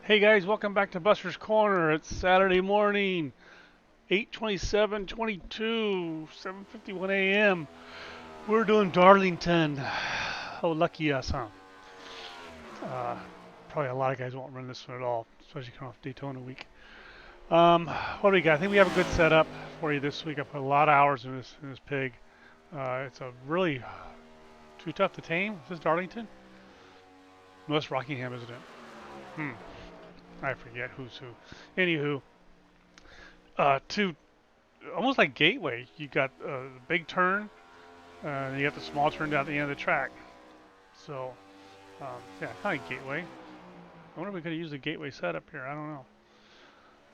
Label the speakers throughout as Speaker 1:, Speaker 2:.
Speaker 1: Hey guys, welcome back to Buster's Corner. It's Saturday morning, 8:27:22, 7:51 a.m. We're doing Darlington. Oh, lucky us, huh? Uh, Probably a lot of guys won't run this one at all, especially coming off Daytona week. What do we got? I think we have a good setup for you this week. I put a lot of hours in this pig. It's a really too tough to tame. Is this Darlington? No, it's Rockingham, isn't it? Hmm. I forget who's who. Anywho, two almost like Gateway. You got the big turn, and you got the small turn down at the end of the track. So, yeah, kind of Gateway. I wonder if we could have used the Gateway setup here. I don't know.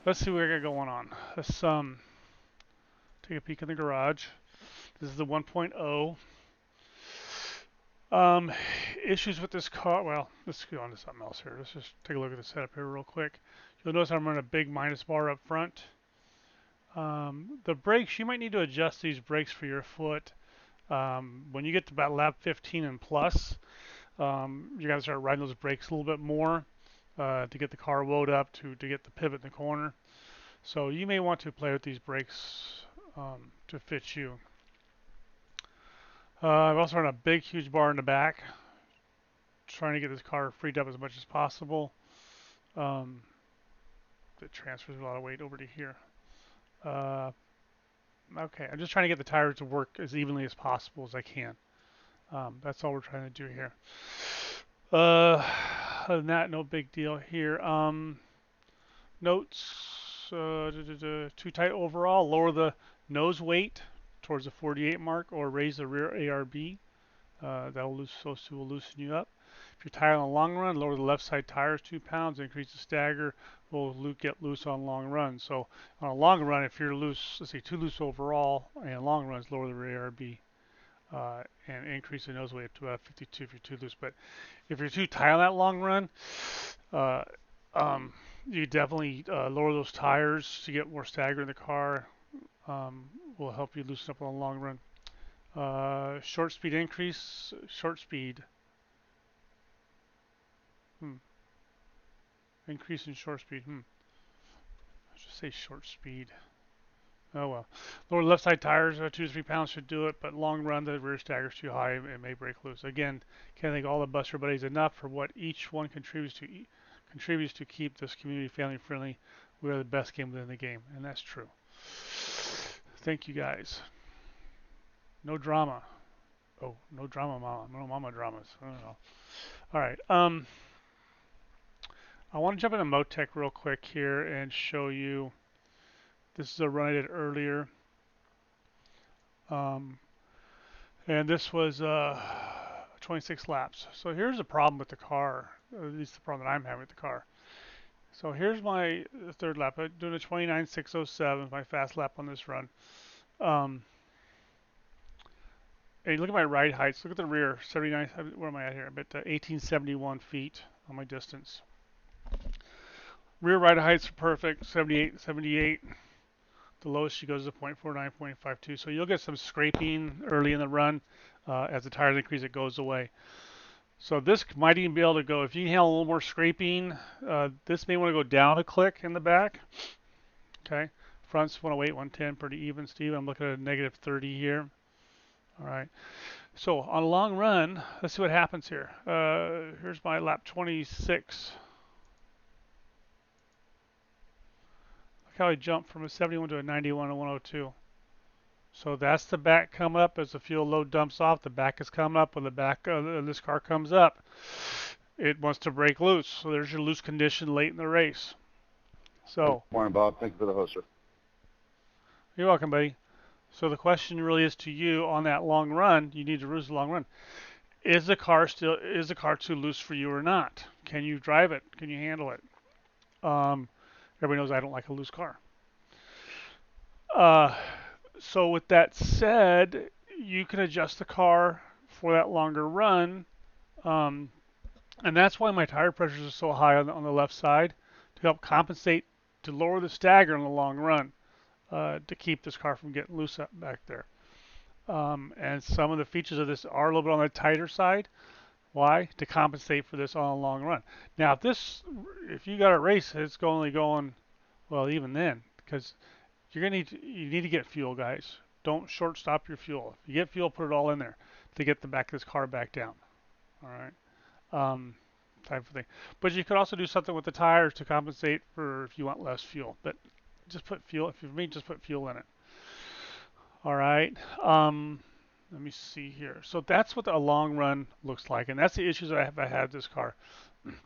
Speaker 1: Let's see what we got going on. Let's take a peek in the garage. This is the 1.0. Um, Issues with this car. Well, let's go on to something else here. Let's just take a look at the setup here real quick. You'll notice I'm running a big minus bar up front. The brakes, you might need to adjust these brakes for your foot. When you get to about lap 15 and plus, you got to start riding those brakes a little bit more to get the car woed up to get the pivot in the corner. So you may want to play with these brakes to fit you. I've also run a big, huge bar in the back, trying to get this car freed up as much as possible. Um, that transfers a lot of weight over to here. Uh, okay, I'm just trying to get the tires to work as evenly as possible as I can. That's all we're trying to do here. Other than that, no big deal here. Notes, too tight overall. Lower the nose weight towards the 48 mark or raise the rear ARB. Those two will loosen you up. If you're tired on the long run, lower the left side tires 2 pounds. Increase the stagger. Will get loose on long runs. So on a long run, if you're loose, let's say too loose overall, and long runs, lower the rear ARB. And increase the nose weight up to about 52 if you're too loose. But if you're too tight on that long run, uh, you definitely lower those tires to get more stagger in the car. Will help you loosen up on the long run. Short speed increase. Short speed. Hmm. Increase in short speed. I should say short speed. Oh well. Lower left side tires, 2 to 3 pounds should do it, but long run the rear stagger's too high and may break loose. Again, can't thank all the Buster buddies enough for what each one contributes to keep this community family friendly. We are the best game within the game, and that's true. Thank you guys. No drama. Oh, no drama, mama. No mama dramas. I don't know. All right. I want to jump into Motec real quick here and show you. This is a run I did earlier. Um, and this was 26 laps. So here's the problem with the car, at least the problem that I'm having with the car. So here's my third lap. I'm doing a 29.607, my fast lap on this run. Um, and look at my ride heights. Look at the rear, 79. Where am I at here? I'm at 1871 feet on my distance. Rear ride heights are perfect, 78, 78. The lowest she goes is a 0.49, 0.52. So you'll get some scraping early in the run. As the tires increase, it goes away. So this might even be able to go, if you handle a little more scraping, this may want to go down a click in the back. Okay. Front's 108, 110, pretty even, Steve. I'm looking at a negative 30 here. All right. So on a long run, let's see what happens here. Here's my lap 26. Look how I jumped from a 71 to a 91 to 102. So that's the back come up as the fuel load dumps off. The back is coming up. When the back of this car comes up, it wants to break loose. So there's your loose condition late in the race. So,
Speaker 2: Morning, Bob. Thank you for the host, sir.
Speaker 1: You're welcome, buddy. So the question really is to you on that long run. You need to lose the long run. Is the car too loose for you or not? Can you drive it? Can you handle it? Everybody knows I don't like a loose car. So with that said, you can adjust the car for that longer run, um, and that's why my tire pressures are so high on the left side to help compensate to lower the stagger in the long run to keep this car from getting loose up back there. And some of the features of this are a little bit on the tighter side. Why? To compensate for this on a long run. Now, if you got a race, it's only going, well, even then, because you need to get fuel, guys. Don't short stop your fuel. If you get fuel, put it all in there to get the back of this car back down. All right. Type of thing. But you could also do something with the tires to compensate for if you want less fuel. But just put fuel. If you me, just put fuel in it. All right. Let me see here. So that's what a long run looks like, and that's the issues I have had with this car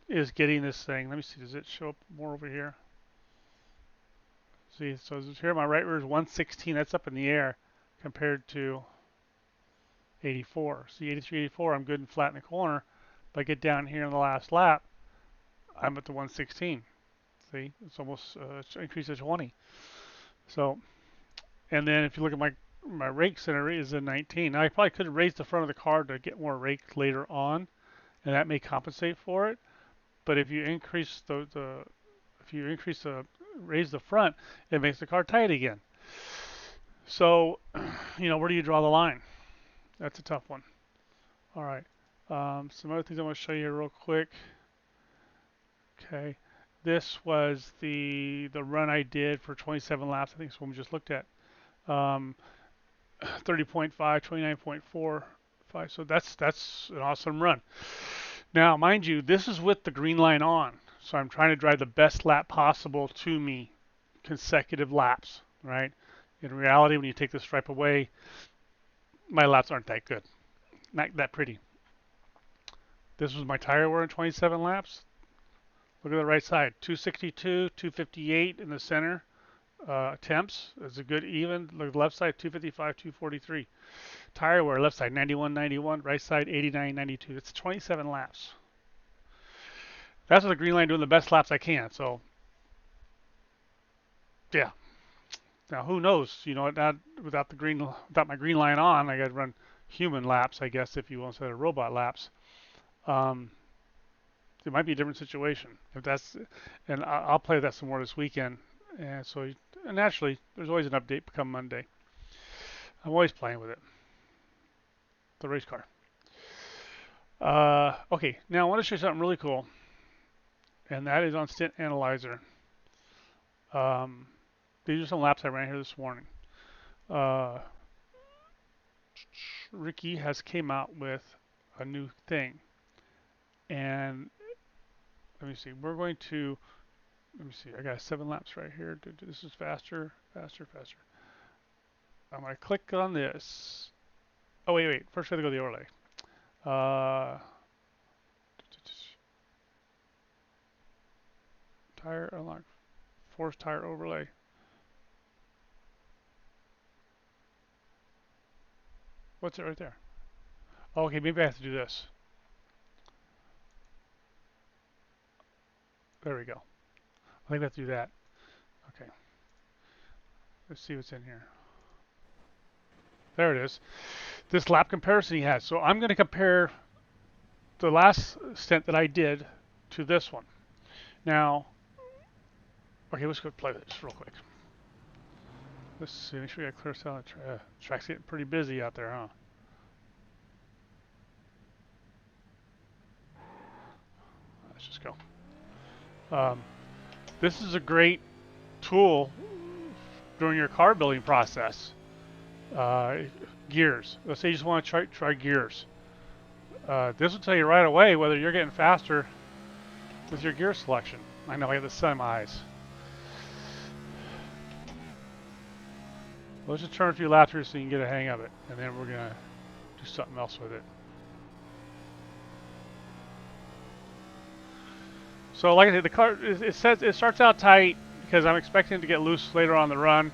Speaker 1: is getting this thing. Let me see. Does it show up more over here? See, so here my right rear is 116. That's up in the air compared to 84. See, 83, 84. I'm good and flat in the corner. If I get down here in the last lap, I'm at the 116. See, it's almost increased to 20. So, and then if you look at my rake center is a 19. Now I probably could have raised the front of the car to get more rake later on, and that may compensate for it. But if you increase if you raise the front, it makes the car tight again. So, where do you draw the line? That's a tough one. All right. Some other things I want to show you real quick. Okay. This was the run I did for 27 laps. I think it's what we just looked at. 30.5, 29.45. So that's an awesome run. Now, mind you, this is with the green line on. So I'm trying to drive the best lap possible to me, consecutive laps, right? In reality, when you take the stripe away, my laps aren't that good, not that pretty. This was my tire wear in 27 laps. Look at the right side, 262, 258 in the center. Temps is a good even. Look at the left side, 255, 243. Tire wear, left side, 91, 91. Right side, 89, 92. It's 27 laps. That's with the green line doing the best laps I can. So, yeah. Now, who knows? Without my green line on, I got to run human laps, I guess, if you will, instead of robot laps. It might be a different situation. And I'll play that some more this weekend. And so, naturally, there's always an update come Monday. I'm always playing with it. The race car. Okay, now I want to show you something really cool, and that is on Stint Analyzer. These are some laps I ran here this morning. Ricky has came out with a new thing, and let me see. Let me see. I got 7 laps right here. This is faster, faster, faster. I'm gonna click on this. Oh wait. First, I gotta go to the overlay. Tire unlock. Force tire overlay. What's it right there? Oh, okay, maybe I have to do this. There we go. I think I have to do that. Okay. Let's see what's in here. There it is. This lap comparison he has. So I'm going to compare the last stint that I did to this one. Now, okay, let's go play this real quick. Let's see. Make sure we got clear sound. Track's getting pretty busy out there, huh? Let's just go. This is a great tool during your car building process. Gears. Let's say you just want to try gears. This will tell you right away whether you're getting faster with your gear selection. I know I have the sun in my eyes. Let's just turn a few laps here so you can get a hang of it, and then we're gonna do something else with it. So like I said, the car, it says it starts out tight because I'm expecting it to get loose later on the run.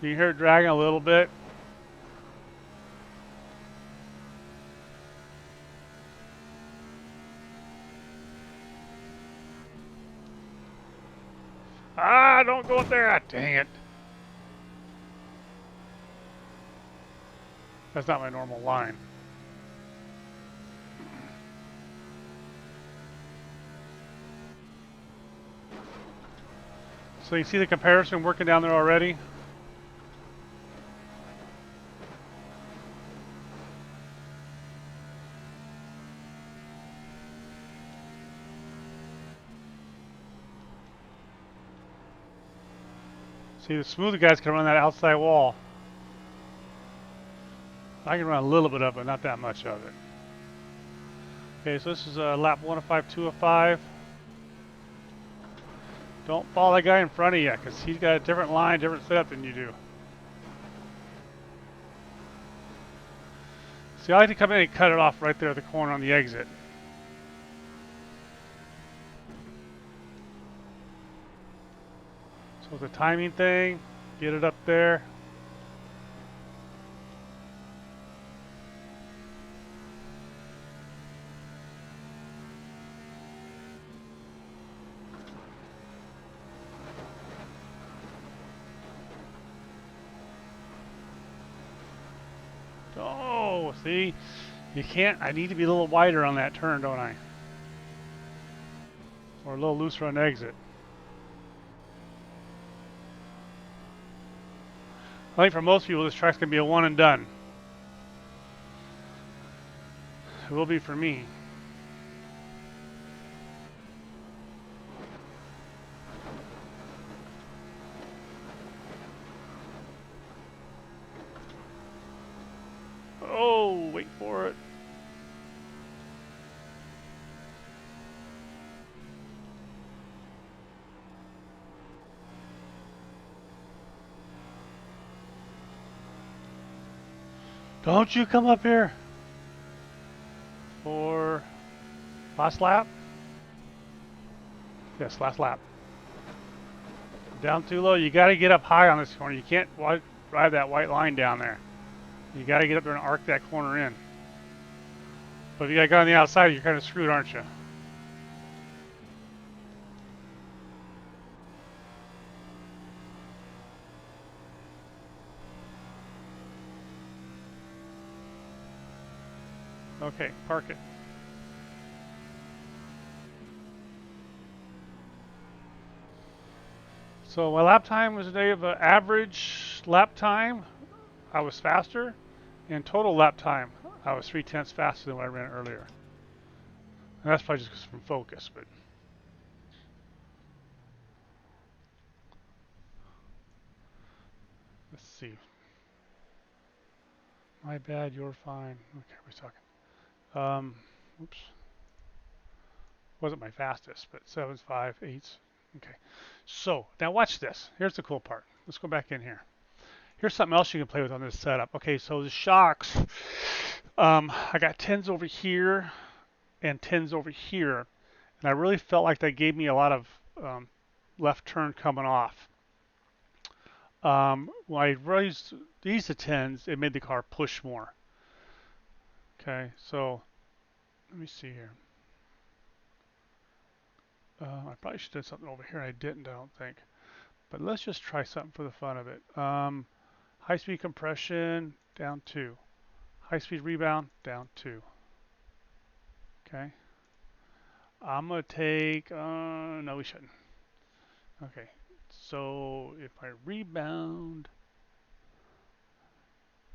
Speaker 1: You can hear it dragging a little bit. Ah, don't go up there. Ah, dang it. That's not my normal line. So you see the comparison working down there already? See, the smoother guys can run that outside wall. I can run a little bit of it, not that much of it. Okay, so this is lap 105, 205. Don't follow that guy in front of you, because he's got a different line, different setup than you do. See, I like to come in and cut it off right there at the corner on the exit. So it's a timing thing. Get it up there. Oh, see? You can't, I need to be a little wider on that turn, don't I? Or a little looser on exit. I think for most people this track's going to be a one and done. It will be for me. Oh, wait for it. Don't you come up here. For last lap? Yes, last lap. Down too low. You got to get up high on this corner. You can't drive that white line down there. You got to get up there and arc that corner in. But if you got to go on the outside, you're kind of screwed, aren't you? Okay, park it. So my lap time was a day of average lap time. I was faster. And total lap time, I was 3/10 faster than what I ran earlier. And that's probably just from focus, but. Let's see. My bad, you're fine. Okay, we're talking. Oops. Wasn't my fastest, but 7s, 5, 8s. Okay. So, now watch this. Here's the cool part. Let's go back in here. Here's something else you can play with on this setup. Okay, so the shocks, I got 10s over here and 10s over here. And I really felt like that gave me a lot of left turn coming off. When I raised these to 10s, it made the car push more. Okay, so let me see here. I probably should have done something over here. I didn't, I don't think. But let's just try something for the fun of it. High-speed compression, down 2. High-speed rebound, down 2. Okay. I'm going to take, no we shouldn't. Okay, so if I rebound,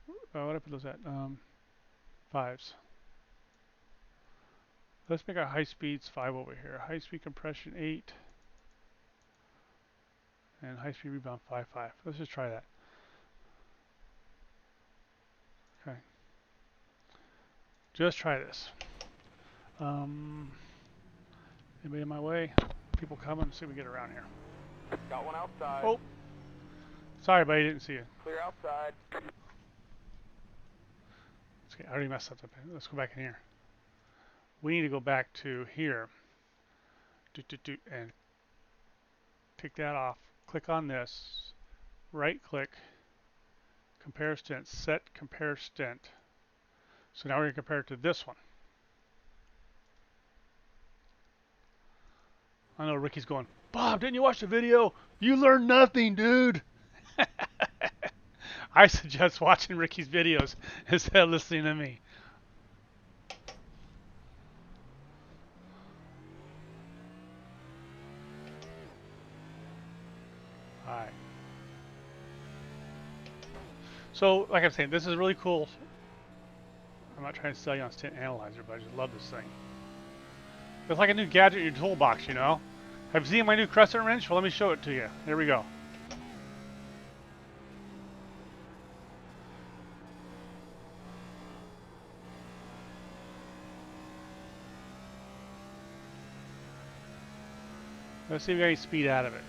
Speaker 1: what did I put those at? 5s. Let's make our high speeds 5 over here. High speed compression 8. And high speed rebound 5, 5. Let's just try that. Okay. Just try this. Anybody in my way? People coming? Let's see if we get around here.
Speaker 2: Got one outside.
Speaker 1: Oh. Sorry, buddy, didn't see you.
Speaker 2: Clear outside.
Speaker 1: Okay, I already messed up. Let's go back in here. We need to go back to here. And take that off. Click on this. Right click. Compare stint. Set compare stint. So now we're going to compare it to this one. I know Ricky's going, Bob, didn't you watch the video? You learned nothing, dude. I suggest watching Ricky's videos instead of listening to me. Alright. So, like I'm saying, this is really cool. I'm not trying to sell you on Stint Analyzer, but I just love this thing. It's like a new gadget in your toolbox, you know? Have you seen my new crescent wrench? Well, let me show it to you. Here we go. Let's see if we got any speed out of it.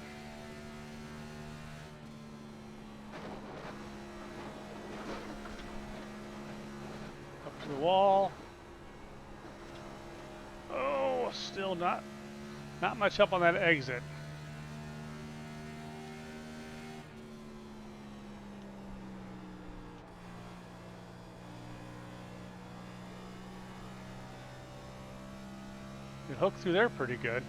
Speaker 1: Up to the wall. Oh, still not much up on that exit. It hooked through there pretty good.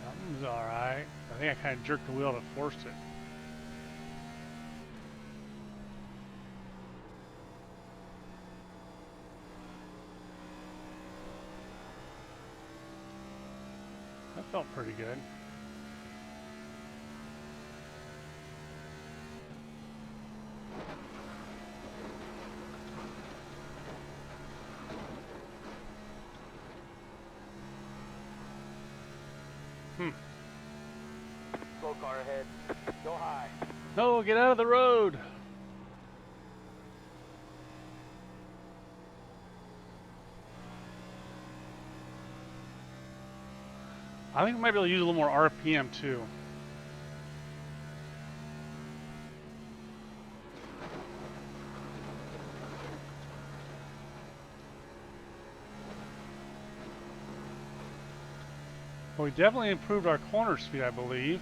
Speaker 1: That was alright. I think I kind of jerked the wheel to force it. That felt pretty good.
Speaker 2: Slow car ahead. Go high.
Speaker 1: No, get out of the road! I think we might be able to use a little more RPM too. Well, we definitely improved our corner speed, I believe.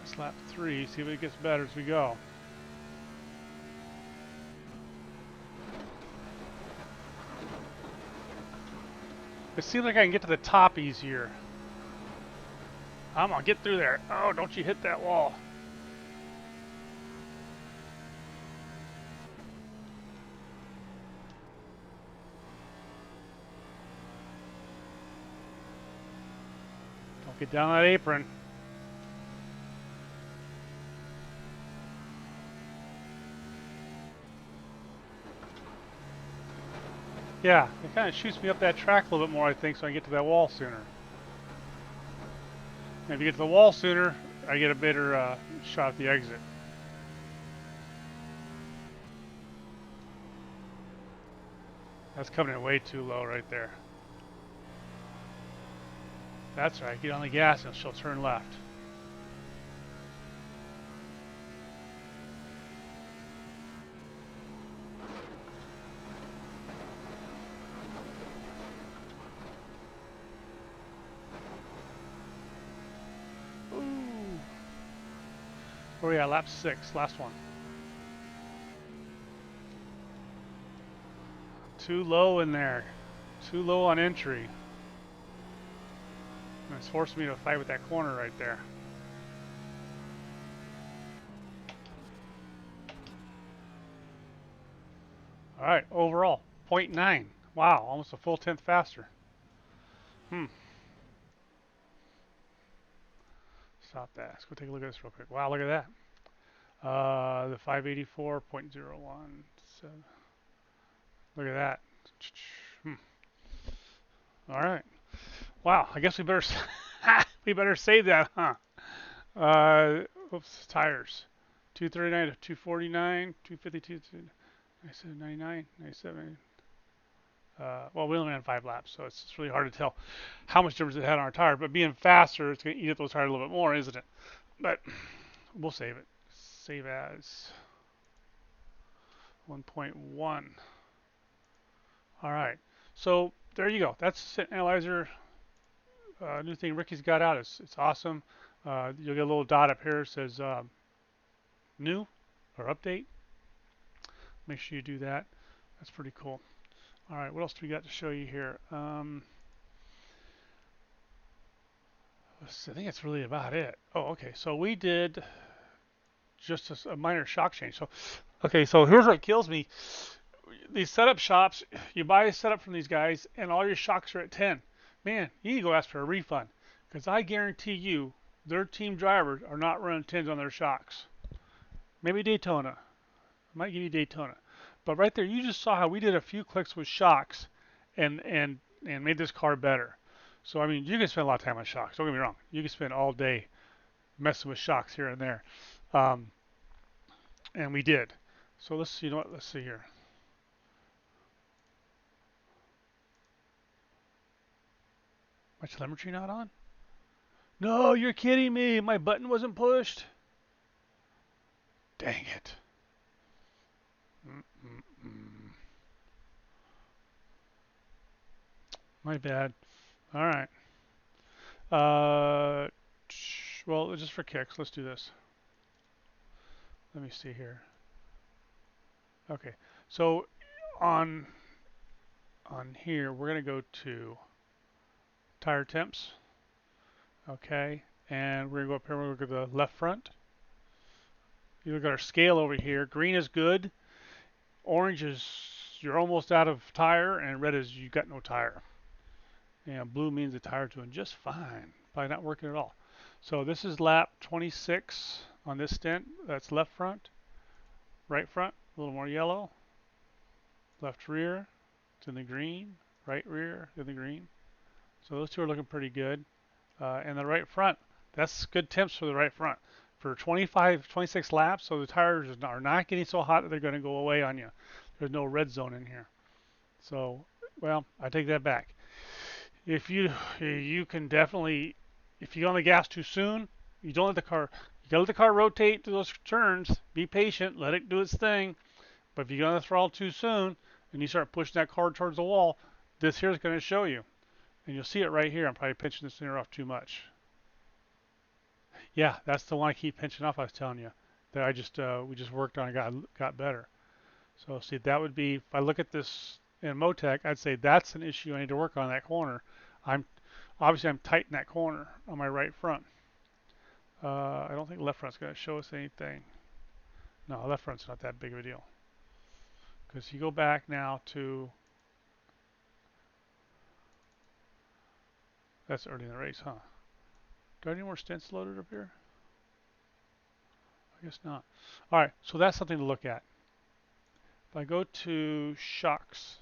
Speaker 1: That's lap 3, see if it gets better as we go. It seems like I can get to the top easier. I'm gonna get through there. Oh, don't you hit that wall. Don't get down that apron. Yeah, it kind of shoots me up that track a little bit more, I think, so I can get to that wall sooner. And if you get to the wall sooner, I get a better shot at the exit. That's coming in way too low right there. That's right, get on the gas and she'll turn left. Where are we at? Lap 6, last one. Too low in there. Too low on entry. And it's forcing me to fight with that corner right there. Alright, overall, 0.9. Wow, almost a full tenth faster. Stop that. Let's go take a look at this real quick. Wow, look at that. The 584.017. Look at that. All right. Wow. I guess we better we better save that, huh? Oops. Tires. 239 to 249, 252 to 97, 99, 97. Well, we only ran 5 laps, so it's really hard to tell how much difference it had on our tire. But being faster, it's going to eat up those tires a little bit more, isn't it? But we'll save it. Save as 1.1. All right. So there you go. That's Stint Analyzer. New thing Ricky's got out. It's awesome. You'll get a little dot up here that says new or update. Make sure you do that. That's pretty cool. All right, what else do we got to show you here? I think that's really about it. Oh, okay. So we did just a minor shock change. So, okay, so here's what kills me. These setup shops, you buy a setup from these guys, and all your shocks are at 10. Man, you need to go ask for a refund, because I guarantee you, their team drivers are not running 10s on their shocks. Maybe Daytona. I might give you Daytona. But right there, you just saw how we did a few clicks with shocks and made this car better. So I mean, you can spend a lot of time on shocks. Don't get me wrong. You can spend all day messing with shocks here and there, um, and we did. So let's see. You know what? Let's see here. My telemetry not on? No, you're kidding me. My button wasn't pushed. Dang it. Mm-mm-mm. My bad. All right. Uh, well, just for kicks, let's do this. Let me see here. Okay. So on on here, we're gonna go to tire temps. Okay. And we're gonna go up here. We're gonna go to the left front. You look at our scale over here. Green is good. Orange is you're almost out of tire, and red is you got no tire. And blue means the tire's doing just fine. Probably not working at all. So this is lap 26 on this stint. That's left front, right front, a little more yellow. Left rear, it's in the green. Right rear, in the green. So those two are looking pretty good. And the right front, that's good temps for the right front. For 25, 26 laps, so the tires are not getting so hot that they're going to go away on you. There's no red zone in here. So, well, I take that back. If you can definitely, if you go on the gas too soon, you don't let the car, you gotta let the car rotate to those turns. Be patient, let it do its thing. But if you go on the throttle too soon and you start pushing that car towards the wall, this here is going to show you, and you'll see it right here. I'm probably pinching this thing off too much. Yeah, that's the one I keep pinching off. I was telling you that I just we just worked on and got better. So see, that would be if I look at this in Motec, I'd say that's an issue I need to work on that corner. I'm obviously I'm tight in that corner on my right front. I don't think left front's going to show us anything. No, left front's not that big of a deal. Because you go back now to that's early in the race, huh? Do I have any more stints loaded up here? I guess not. All right, so that's something to look at. If I go to shocks,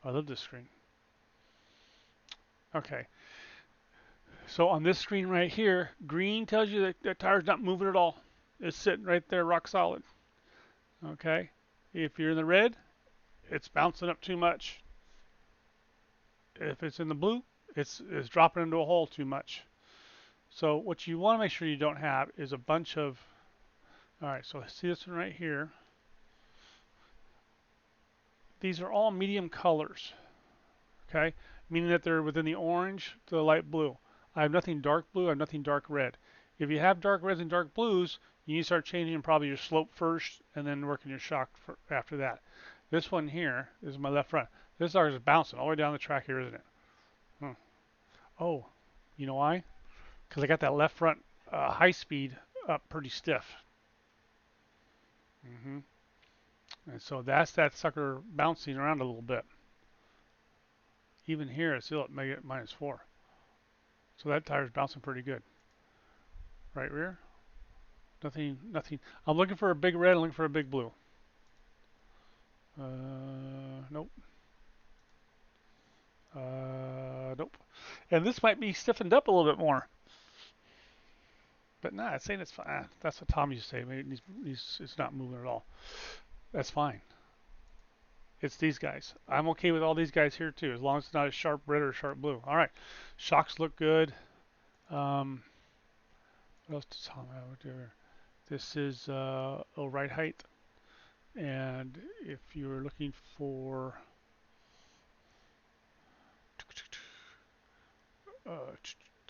Speaker 1: I love this screen. Okay, so on this screen right here, green tells you that the tire's not moving at all. It's sitting right there, rock solid. Okay, if you're in the red, it's bouncing up too much. If it's in the blue, it's dropping into a hole too much. So what you want to make sure you don't have is a bunch of, all right, so see this one right here. These are all medium colors, okay? Meaning that they're within the orange to the light blue. I have nothing dark blue, I have nothing dark red. If you have dark reds and dark blues, you need to start changing probably your slope first and then working your shock after that. This one here, this is my left front. This is bouncing all the way down the track here, isn't it? Hmm. Oh, you know why? Because I got that left front high speed up pretty stiff. Hmm. And so that's that sucker bouncing around a little bit. Even here, it's still at -4. So that tire's bouncing pretty good. Right rear, nothing, nothing. I'm looking for a big red, I'm looking for a big blue. Nope. Nope. And this might be stiffened up a little bit more. But nah, it's saying it's fine. That's what Tom used to say. Maybe it's not moving at all. That's fine. It's these guys. I'm okay with all these guys here too, as long as it's not a sharp red or sharp blue. All right. Shocks look good. What else does Tom have to do here? This is right height. And if you're looking for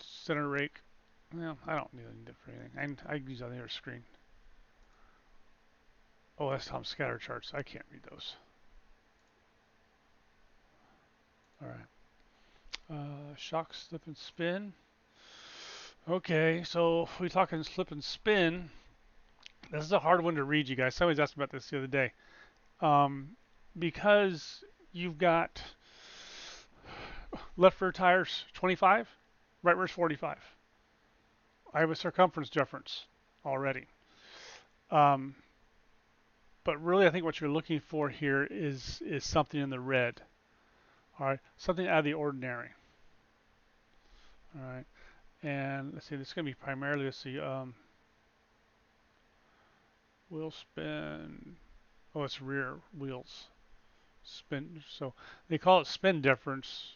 Speaker 1: center rake, well, I don't need it for anything. I can use on the other screen. Oh, that's Tom's scatter charts. I can't read those. All right. Shock, slip, and spin. Okay, so if we're talking slip and spin, this is a hard one to read, you guys. Somebody's asked about this the other day. Because you've got left rear tires 25, right rear's 45. I have a circumference difference already. Um, but really, I think what you're looking for here is something in the red. All right, something out of the ordinary. All right, and let's see, this is going to be primarily, let's see, wheel spin. Oh, it's rear wheels spin. So they call it spin difference.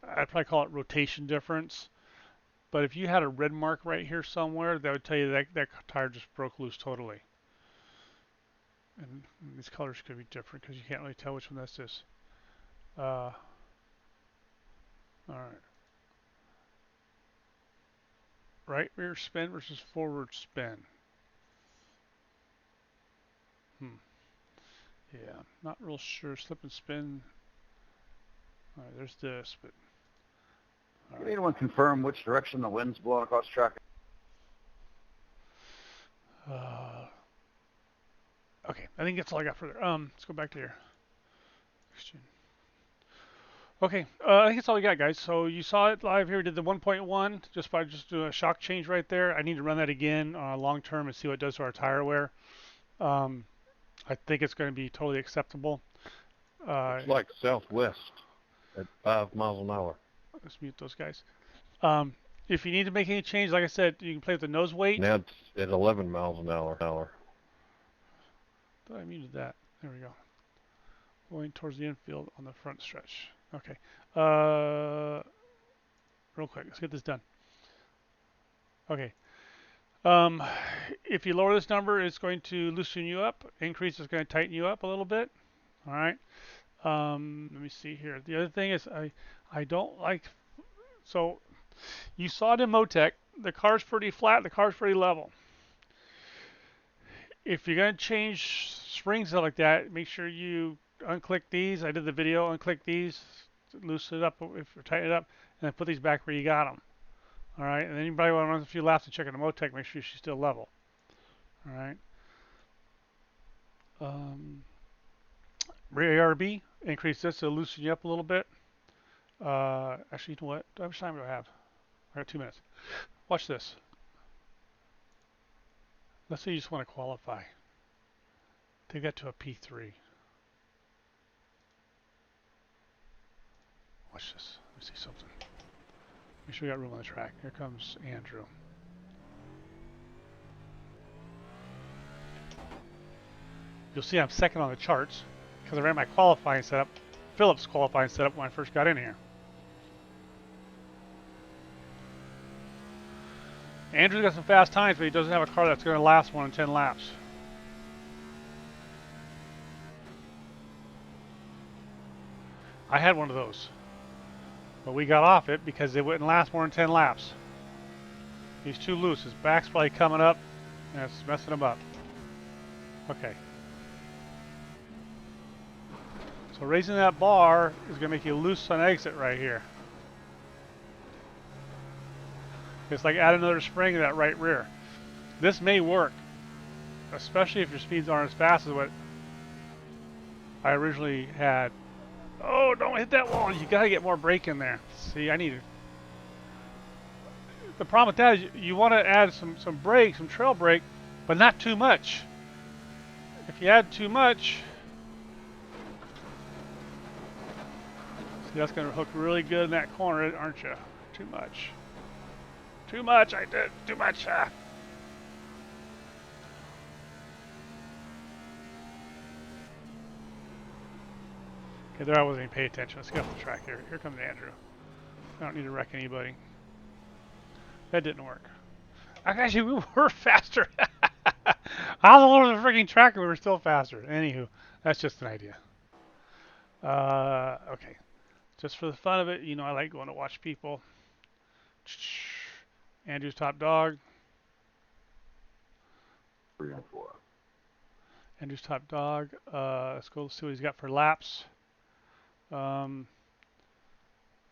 Speaker 1: I'd probably call it rotation difference. But if you had a red mark right here somewhere, that would tell you that that tire just broke loose totally. And these colors could be different because you can't really tell which one this is. All right. Right rear spin versus forward spin. Yeah, not real sure. Slip and spin. All right, there's this, but all
Speaker 3: Can
Speaker 1: right.
Speaker 3: anyone confirm which direction the wind's blowing across the track?
Speaker 1: Okay, I think that's all I got for there. Let's go back to here. Okay, I think that's all we got, guys. So you saw it live here. We did the 1.1 just by just doing a shock change right there. I need to run that again long term and see what it does to our tire wear. Um, I think it's going to be totally acceptable.
Speaker 4: It's like southwest at 5 miles an hour.
Speaker 1: Let's mute those guys. If you need to make any change, like I said, you can play with the nose weight.
Speaker 4: Now it's at 11 miles an hour.
Speaker 1: I muted that. There we go. Going towards the infield on the front stretch. Okay. Real quick, let's get this done. Okay. If you lower this number, it's going to loosen you up. Increase is going to tighten you up a little bit. All right. Let me see here. The other thing is I don't like. So you saw it in Motec. The car's pretty flat. The car's pretty level. If you're going to change springs like that, make sure you unclick these. I did the video. Unclick these, loosen it up if you tighten it up, and then put these back where you got them. All right. And then you probably want to run a few laps and check on the Motec. Make sure she's still level. All right. Rear ARB, increase this to loosen you up a little bit. Actually, you know what? How much time do I have? I got 2 minutes. Watch this. Let's say you just want to qualify. Take that to a P3. Watch this. Let me see something. Make sure we got room on the track. Here comes Andrew. You'll see I'm second on the charts because I ran my qualifying setup, Phillips qualifying setup when I first got in here. Andrew's got some fast times, but he doesn't have a car that's going to last more than 10 laps. I had one of those, but we got off it because it wouldn't last more than 10 laps. He's too loose. His back's probably coming up, and it's messing him up. Okay. So raising that bar is going to make you loose on exit right here. It's like add another spring to that right rear. This may work, especially if your speeds aren't as fast as what I originally had. Oh, don't hit that wall. You got to get more brake in there. See, I need it. The problem with that is you want to add some brake, some trail brake, but not too much. If you add too much, see, that's going to hook really good in that corner, aren't you? Too much. Too much, I did. Too much. Okay, there I wasn't even paying attention. Let's get off the track here. Here comes Andrew. I don't need to wreck anybody. That didn't work. Actually, we were faster. I was over the freaking track and we were still faster. Anywho, that's just an idea. Okay. Just for the fun of it, you know, I like going to watch people. Andrew's top dog.
Speaker 3: 3 and 4.
Speaker 1: Andrew's top dog. Let's go see what he's got for laps. I mean,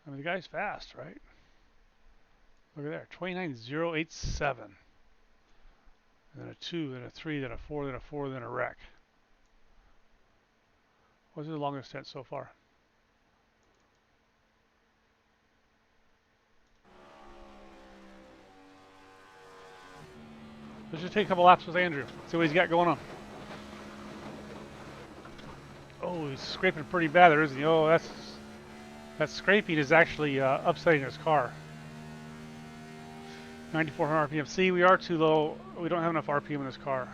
Speaker 1: the guy's fast, right? Look at there, 29.087. And then a 2, then a 3, then a 4, then a 4, then a wreck. What's the longest stint so far? Let's just take a couple laps with Andrew. See what he's got going on. Oh, he's scraping pretty bad there, isn't he? Oh, that scraping is actually upsetting his car. 9,400 RPM. See, we are too low. We don't have enough RPM in this car.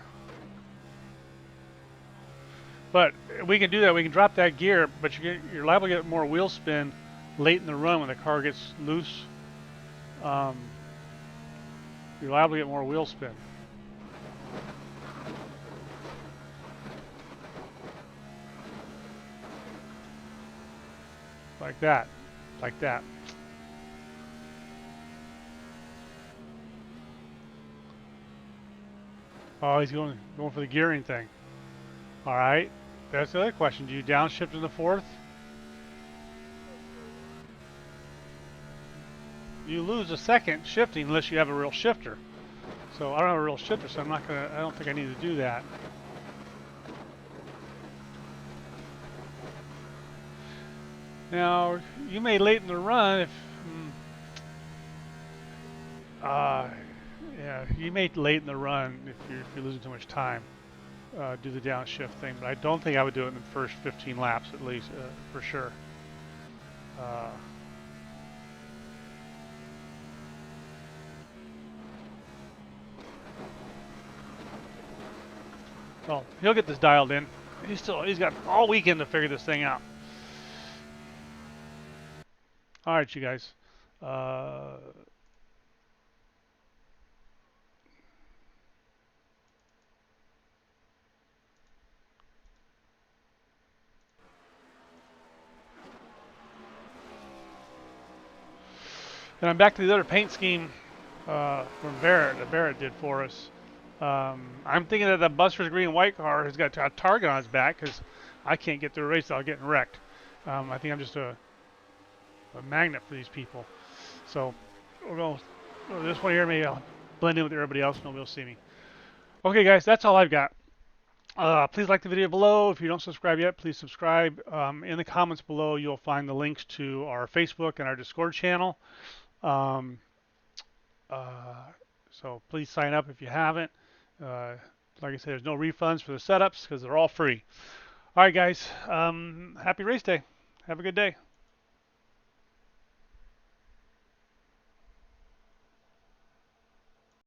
Speaker 1: But we can do that. We can drop that gear, but you're liable to get more wheel spin late in the run when the car gets loose. You're liable to get more wheel spin. Like that. Like that. Oh, he's going for the gearing thing. All right. That's the other question. Do you downshift in the fourth? You lose a second shifting unless you have a real shifter. So I don't have a real shifter, so I don't think I need to do that. Now, you may late in the run yeah, you may late in the run if you're losing too much time, do the downshift thing, but I don't think I would do it in the first 15 laps at least, for sure. Well, he'll get this dialed in. He's got all weekend to figure this thing out. All right, you guys. And I'm back to the other paint scheme from Barrett that Barrett did for us. I'm thinking that the Buster's green and white car has got a target on its back because I can't get through a race without getting wrecked. I think I'm just a magnet for these people. So we're going this one here. Maybe I'll blend in with everybody else. Nobody will see me. Okay, guys, that's all I've got. Please like the video below. If you don't subscribe yet, please subscribe. In the comments below, you'll find the links to our Facebook and our Discord channel. So please sign up if you haven't. Like I said, there's no refunds for the setups because they're all free. All right, guys. Happy race day. Have a good day.